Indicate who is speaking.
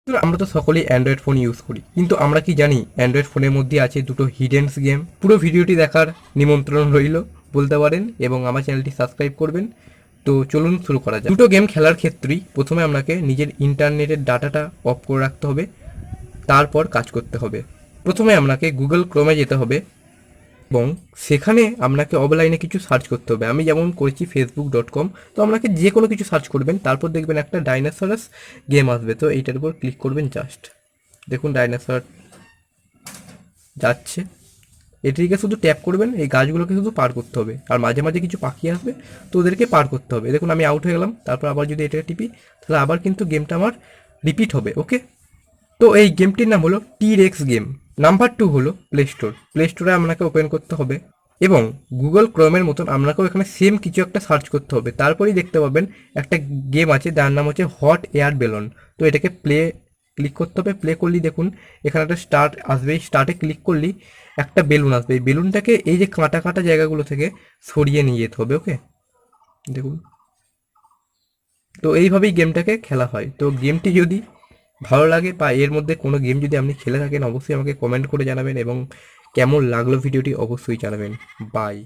Speaker 1: তো আমরা তো সকলেই অ্যান্ড্রয়েড ফোন ইউজ করি, কিন্তু আমরা কি জানি অ্যান্ড্রয়েড ফোনের মধ্যে আছে দুটো হিডেন্স গেম? পুরো ভিডিওটি দেখার নিমন্ত্রণ রইল বলতে পারেন, এবং আমার চ্যানেলটি সাবস্ক্রাইব করবেন। তো চলুন শুরু করা যায়। দুটো গেম খেলার ক্ষেত্রেই প্রথমে আপনাকে নিজের ইন্টারনেটের ডাটাটা অফ করে রাখতে হবে, তারপর কাজ করতে হবে। প্রথমে আপনাকে গুগল ক্রোমে যেতে হবে এবং সেখানে আপনাকে অফলাইনে কিছু সার্চ করতে হবে। আমি যেমন করেছি facebook.com। তো আপনাকে যে কোনো কিছু সার্চ করবেন, তারপর দেখবেন একটা ডাইনোসরাস গেম আসবে। তো এইটার উপর ক্লিক করবেন জাস্ট। দেখুন ডাইনোসর যাচ্ছে, এটিকে শুধু ট্যাপ করবেন, এই গাছগুলোকে শুধু পার করতে হবে, আর মাঝে মাঝে কিছু পাখি আসবে, তো ওদেরকে পার করতে হবে। দেখুন আমি আউট হয়ে গেলাম, তারপর আবার যদি এটাকে টিপি তাহলে আবার কিন্তু গেমটা আমার রিপিট হবে। ওকে, তো এই গেমটির নাম হলো টি-রেক্স গেম। নাম্বার 2 হলো প্লে স্টোর। প্লে স্টোরে আপনাকে ওপেন করতে হবে এবং গুগল ক্রোমের মতন আপনাকেও এখানে সেম কিছু একটা সার্চ করতে হবে। তারপরেই দেখতে পাবেন একটা গেম আছে যার নাম হচ্ছে হট এয়ার বেলুন। তো এটাকে ক্লিক করতে হবে। প্লে করলেই দেখুন এখানে একটা স্টার্ট আসবে, স্টার্টে ক্লিক করলেই একটা বেলুন আসবে। এই বেলুনটাকে এই যে কাঁটা কাঁটা জায়গাগুলো থেকে সরিয়ে নিয়ে যেতে হবে। ওকে, দেখুন, তো এইভাবেই গেমটাকে খেলা হয়। তো গেমটি যদি ভালো লাগে বা এর মধ্যে কোনো গেম যদি আপনি খেলে থাকেন, অবশ্যই আমাকে কমেন্ট করে জানাবেন এবং কেমন লাগলো ভিডিওটি অবশ্যই জানাবেন। বাই।